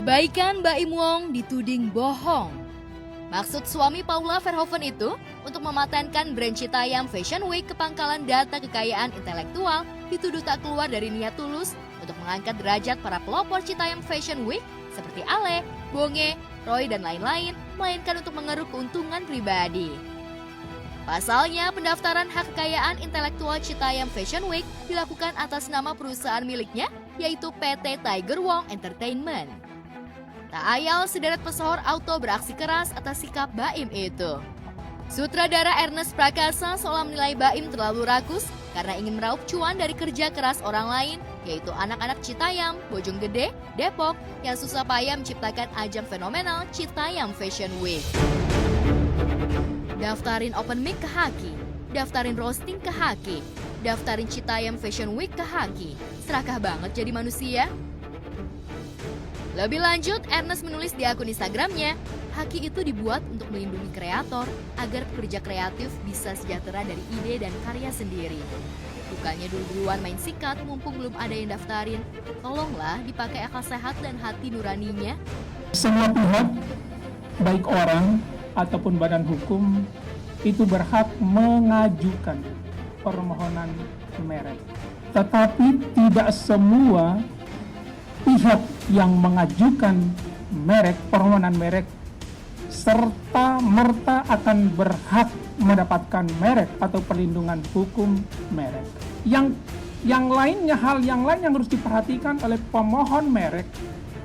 Perbaikan Baim Wong dituding bohong. Maksud suami Paula Verhoeven itu untuk mematenkan brand Citayam Fashion Week ke pangkalan data kekayaan intelektual dituduh tak keluar dari niat tulus untuk mengangkat derajat para pelopor Citayam Fashion Week seperti Ale, Bonge, Roy, dan lain-lain, melainkan untuk mengeruk keuntungan pribadi. Pasalnya, pendaftaran hak kekayaan intelektual Citayam Fashion Week dilakukan atas nama perusahaan miliknya, yaitu PT Tiger Wong Entertainment. Tak ayal sederet pesohor auto beraksi keras atas sikap Baim itu. Sutradara Ernest Prakasa seolah menilai Baim terlalu rakus karena ingin meraup cuan dari kerja keras orang lain, yaitu anak-anak Citayam, Bojonggede, Depok, yang susah payah menciptakan ajang fenomenal Citayam Fashion Week. Daftarin open mic ke Haki, daftarin roasting ke Haki, daftarin Citayam Fashion Week ke Haki. Serakah banget jadi manusia. Lebih lanjut, Ernest menulis di akun Instagramnya, Haki itu dibuat untuk melindungi kreator agar pekerja kreatif bisa sejahtera dari ide dan karya sendiri. Bukannya dulu-duluan main sikat mumpung belum ada yang daftarin. Tolonglah dipakai akal sehat dan hati nuraninya. Semua pihak, baik orang ataupun badan hukum, itu berhak mengajukan permohonan merek. Tetapi tidak semua pihak yang mengajukan permohonan merek serta merta akan berhak mendapatkan merek atau perlindungan hukum merek. Yang lainnya, hal yang lain yang harus diperhatikan oleh pemohon merek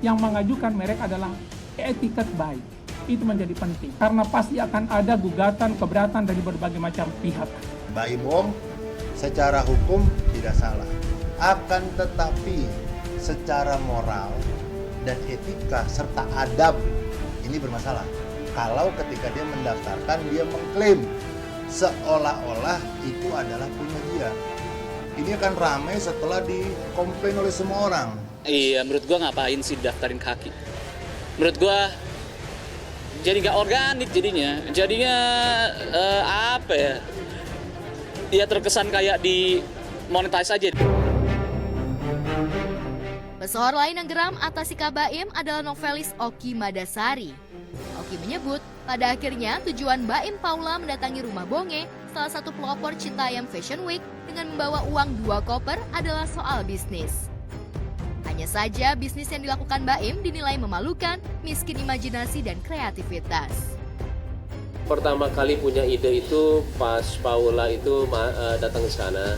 yang mengajukan merek adalah etiket baik. Itu menjadi penting karena pasti akan ada gugatan keberatan dari berbagai macam pihak. Baim Wong secara hukum tidak salah, akan tetapi secara moral dan etika serta adab ini bermasalah. Kalau ketika dia mendaftarkan, dia mengklaim seolah-olah itu adalah punya dia. Ini akan ramai setelah dikomplain oleh semua orang. Iya, menurut gua ngapain sih daftarin kaki? Menurut gua jadi nggak organik jadinya. Apa ya? Ya terkesan kayak di monetize aja. Pesohor lain yang geram atas sikap Baim adalah novelis Oki Madasari. Oki menyebut, pada akhirnya tujuan Baim Paula mendatangi rumah Bonge, salah satu pelopor Citayam Fashion Week, dengan membawa uang 2 koper adalah soal bisnis. Hanya saja bisnis yang dilakukan Baim dinilai memalukan, miskin imajinasi dan kreativitas. Pertama kali punya ide itu pas Paula itu datang ke sana.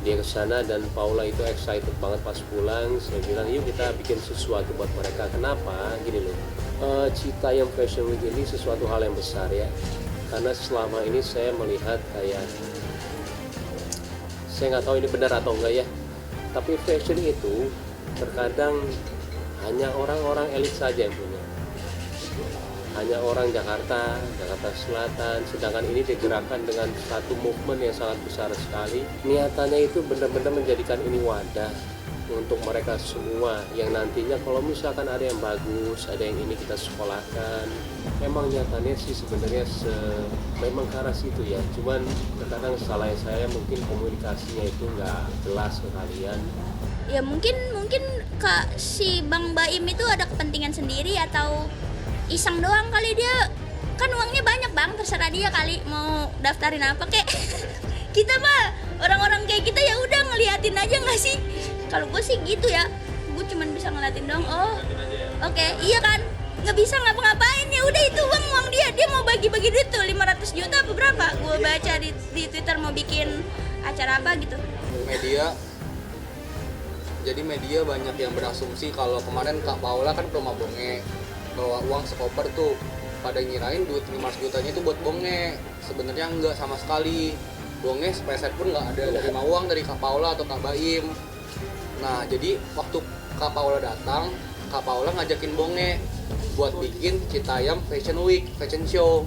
Dia ke sana dan Paula itu excited banget pas pulang. Saya bilang, yuk kita bikin sesuatu buat mereka. Kenapa? Gini loh, Citayam Fashion Week ini sesuatu hal yang besar ya. Karena selama ini saya melihat kayak, saya nggak tahu ini benar atau enggak ya, tapi fashion itu terkadang hanya orang-orang elit saja yang punya. Hanya orang Jakarta Selatan, sedangkan ini digerakkan dengan satu movement yang sangat besar sekali. Niatannya itu benar-benar menjadikan ini wadah untuk mereka semua yang nantinya kalau misalkan ada yang bagus, ada yang ini kita sekolahkan. Memang nyatanya sih sebenarnya memang ke arah situ ya, cuman terkadang salah saya mungkin komunikasinya itu nggak jelas ke kalian. Ya mungkin Kak si Bang Baim itu ada kepentingan sendiri atau iseng doang kali dia, kan uangnya banyak bang, terserah dia kali mau daftarin apa kek. Kita mah orang-orang kayak kita ya udah ngeliatin aja nggak sih? Kalau gue sih gitu ya, gue cuman bisa ngeliatin dong. Oh oke, iya kan, nggak bisa ngapa-ngapain, ya udah itu uang dia mau bagi-bagi duit tuh 500 juta apa berapa? Gue baca di Twitter mau bikin acara apa gitu. Jadi media banyak yang berasumsi kalau kemarin Kak Paula kan ke rumah Bonge bawa uang sekoper tuh, pada ngirain duit 500 jutanya itu buat Bonge. Sebenarnya enggak sama sekali. Bonge sepeser pun nggak ada terima uang dari Kak Paula atau Kak Baim. Nah jadi waktu Kak Paula datang, Kak Paula ngajakin Bonge buat bikin Citayam Fashion Week, fashion show.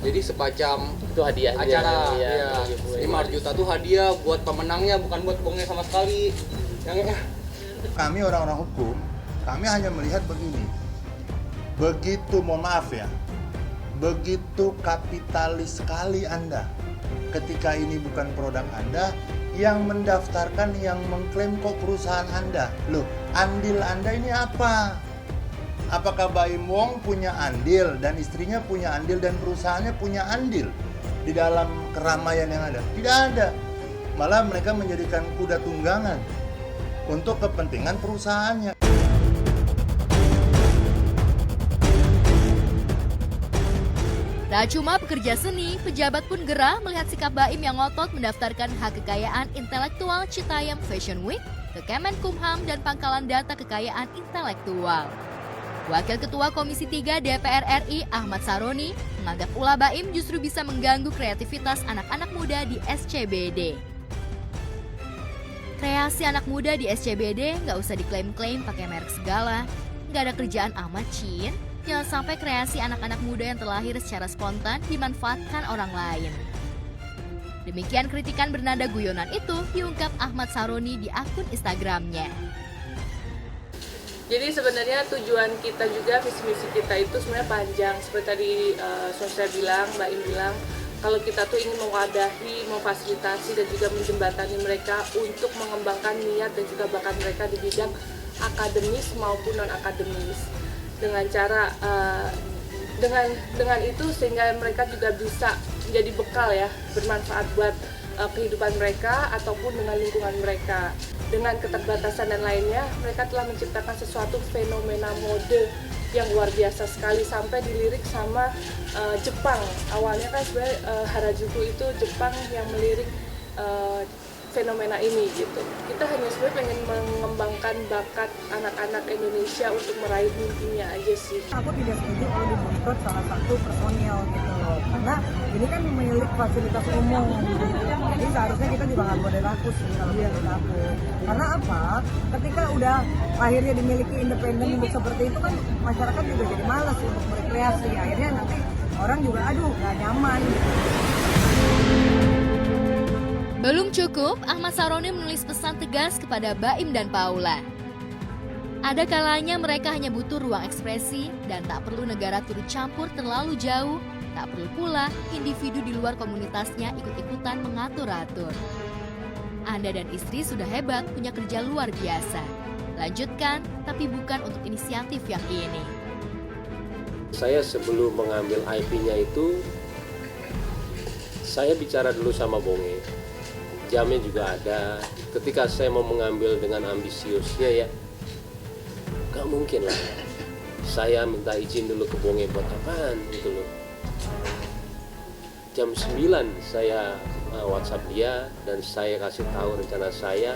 Jadi sepacam Itu hadiahnya acara ya, 500 juta tuh hadiah buat pemenangnya, bukan buat Bonge sama sekali. Kami orang-orang hukum, kami hanya melihat begini. Begitu, mohon maaf ya, begitu kapitalis sekali Anda. Ketika ini bukan produk Anda, yang mendaftarkan, yang mengklaim kok perusahaan Anda. Loh, andil Anda ini apa? Apakah Baim Wong punya andil dan istrinya punya andil dan perusahaannya punya andil di dalam keramaian yang ada? Tidak ada. Malah mereka menjadikan kuda tunggangan untuk kepentingan perusahaannya. Tak cuma pekerja seni, pejabat pun gerah melihat sikap Baim yang ngotot mendaftarkan hak kekayaan intelektual Citayam Fashion Week ke Kemenkumham dan Pangkalan Data Kekayaan Intelektual. Wakil Ketua Komisi 3 DPR RI Ahmad Saroni menganggap ulah Baim justru bisa mengganggu kreativitas anak-anak muda di SCBD. Kreasi anak muda di SCBD nggak usah diklaim-klaim pakai merek segala, nggak ada kerjaan amat Cin. Jangan sampai kreasi anak-anak muda yang terlahir secara spontan dimanfaatkan orang lain. Demikian kritikan bernada guyonan itu diungkap Ahmad Saroni di akun Instagramnya. Jadi sebenarnya tujuan kita juga, visi misi kita itu sebenarnya panjang. Seperti tadi Sosya bilang, Mbak Im bilang, kalau kita tuh ingin mewadahi, memfasilitasi dan juga menjembatani mereka untuk mengembangkan niat dan juga bakat mereka di bidang akademis maupun non akademis. Dengan cara dengan itu sehingga mereka juga bisa menjadi bekal ya, bermanfaat buat kehidupan mereka ataupun dengan lingkungan mereka. Dengan keterbatasan dan lainnya, mereka telah menciptakan sesuatu fenomena mode yang luar biasa sekali sampai dilirik sama Jepang. Awalnya kan sebenarnya Harajuku itu Jepang yang melirik fenomena ini gitu. Kita hanya sebenarnya pengen mengembangkan bakat anak-anak Indonesia untuk meraih mimpinya aja sih. Aku tidak setuju kalau diboykot salah satu personil gitu loh, karena ini kan memiliki fasilitas umum. Jadi seharusnya kita juga nggak boleh rakus sih kalau menurut aku. Karena apa? Ketika udah akhirnya dimiliki independen untuk seperti itu kan masyarakat juga jadi malas untuk berkreasi. Akhirnya nanti orang juga aduh nggak nyaman. Belum cukup, Ahmad Saroni menulis pesan tegas kepada Baim dan Paula. Ada kalanya mereka hanya butuh ruang ekspresi dan tak perlu negara turut campur terlalu jauh, tak perlu pula individu di luar komunitasnya ikut-ikutan mengatur-atur. Anda dan istri sudah hebat, punya kerja luar biasa. Lanjutkan, tapi bukan untuk inisiatif yang ini. Saya sebelum mengambil IP-nya itu, saya bicara dulu sama Bonge. Jamnya juga ada. Ketika saya mau mengambil dengan ambisiusnya ya, gak mungkin lah saya minta izin dulu ke Bonge buat apaan gitu loh. Jam 9 saya WhatsApp dia dan saya kasih tahu rencana saya.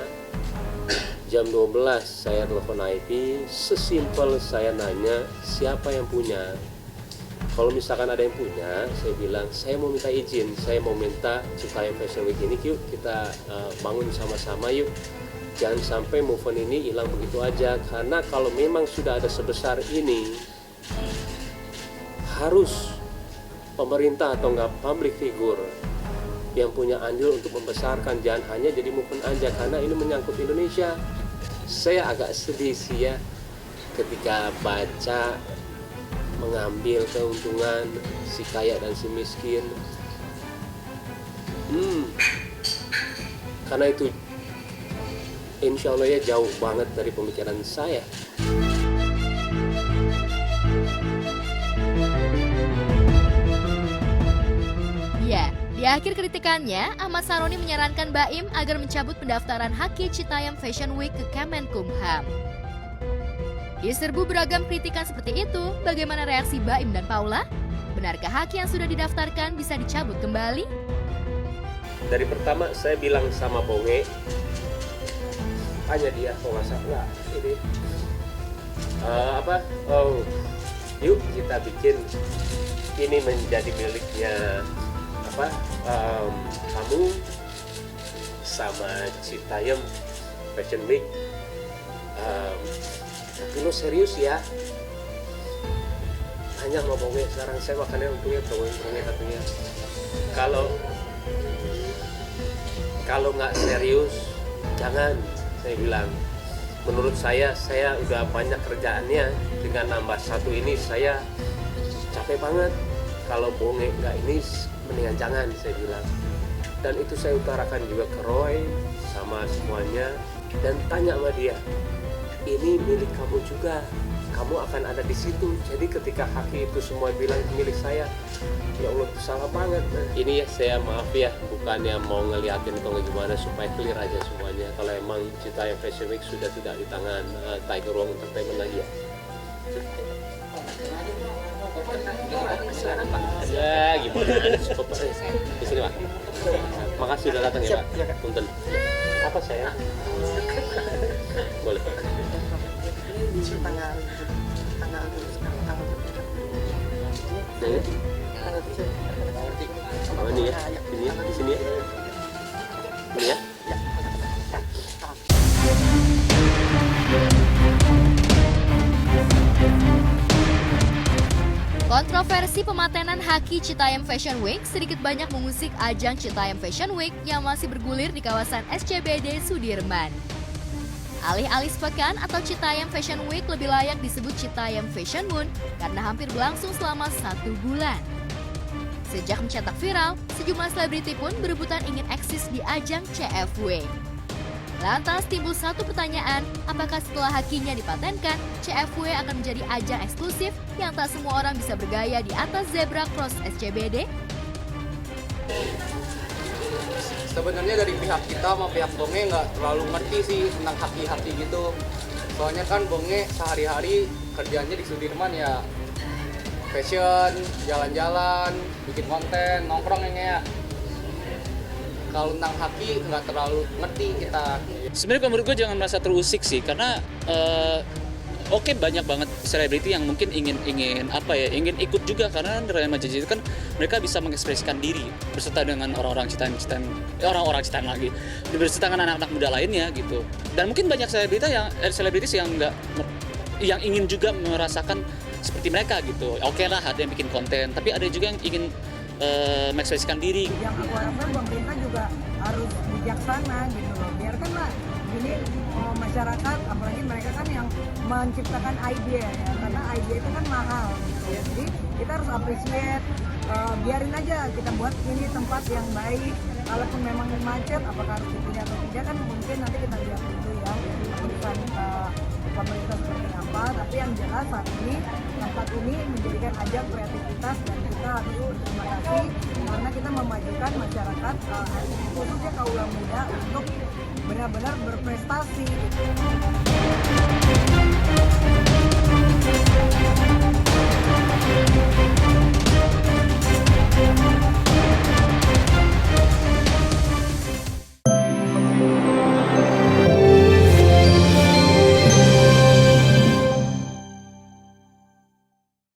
Jam 12 saya telepon IP, sesimpel saya nanya siapa yang punya. Kalau misalkan ada yang punya, saya bilang saya mau minta izin, saya mau minta Citayam Fashion Week ini yuk kita bangun sama-sama yuk. Jangan sampai movement ini hilang begitu aja, karena kalau memang sudah ada sebesar ini, harus pemerintah atau enggak public figure yang punya andil untuk membesarkan, jangan hanya jadi movement aja, karena ini menyangkut Indonesia. Saya agak sedih sih ya ketika baca mengambil keuntungan si kaya dan si miskin. Karena itu insya Allah ya jauh banget dari pemikiran saya. Ya, di akhir kritikannya, Ahmad Saroni menyarankan Baim agar mencabut pendaftaran haki Citayam Fashion Week ke Kemenkumham. Diserbu beragam kritikan seperti itu, bagaimana reaksi Baim dan Paula? Benarkah haki yang sudah didaftarkan bisa dicabut kembali? Dari pertama saya bilang sama Bonge, tanya dia, nggak salah ini yuk kita bikin ini menjadi miliknya kamu sama Citayam Fashion Week. Tapi lo serius ya? Tanya sama Bonge, sekarang saya makannya untungnya Bonge katanya. Kalau nggak serius, jangan, saya bilang. Menurut saya udah banyak kerjaannya, dengan nambah satu ini saya capek banget. Kalau Bonge nggak ini, mendingan jangan, saya bilang. Dan itu saya utarakan juga ke Roy sama semuanya, dan tanya sama dia, ini milik kamu juga, kamu akan ada di situ. Jadi ketika Haki itu semua bilang milik saya, ya Allah itu salah banget. Nah, ini ya saya maaf ya, bukannya mau ngeliatin atau gimana, supaya clear aja semuanya. Kalau emang Citayam Fashion Week sudah tidak di tangan Tiger Ruang Entertainment lagi ya. Ya gimana? Di sini Pak. Makasih sudah datang ya Pak. Punten. Apa saya? Boleh. tanggal Oh ini ya, ini ya, di sini ya. Ini ya. Kontroversi pematenan Haki Citayam Fashion Week sedikit banyak mengusik ajang Citayam Fashion Week yang masih bergulir di kawasan SCBD Sudirman. Alih-alih sepekan atau Citayam Fashion Week lebih layak disebut Citayam Fashion Moon karena hampir berlangsung selama 1 bulan. Sejak mencetak viral, sejumlah selebriti pun berebutan ingin eksis di ajang CFW. Lantas timbul satu pertanyaan, apakah setelah Hakinya dipatenkan, CFW akan menjadi ajang eksklusif yang tak semua orang bisa bergaya di atas zebra cross SCBD? Sebenarnya dari pihak kita sama pihak Bonge nggak terlalu ngerti sih tentang haki-haki gitu. Soalnya kan Bonge sehari-hari kerjanya di Sudirman ya fashion, jalan-jalan, bikin konten, nongkrong ya. Kalau tentang haki nggak terlalu ngerti kita. Sebenarnya menurut gue jangan merasa terusik sih, karena oke, banyak banget selebriti yang mungkin ingin ikut juga, karena Real Madrid itu kan mereka bisa mengekspresikan diri berserta dengan orang-orang Citayam lagi, berserta dengan anak-anak muda lainnya gitu. Dan mungkin banyak selebritis yang ingin juga merasakan seperti mereka gitu. Oke lah, ada yang bikin konten, tapi ada juga yang ingin mengekspresikan diri. Yang aku harapkan pemerintah juga harus bijaksana gitu loh. Biarkanlah ini masyarakat, apalagi mereka kan yang menciptakan ide ya, karena ide itu kan mahal gitu ya. Jadi kita harus appreciate, biarin aja kita buat ini tempat yang baik. Kalaupun memang macet, apakah harus dipilih atau tidak kan mungkin nanti kita lihat dulu ya keputusan pemerintah seperti apa. Tapi yang jelas saat ini tempat ini menjadikan ajang kreativitas dan kita harus terima kasih karena kita memajukan masyarakat khususnya kaum muda untuk benar-benar berprestasi gitu.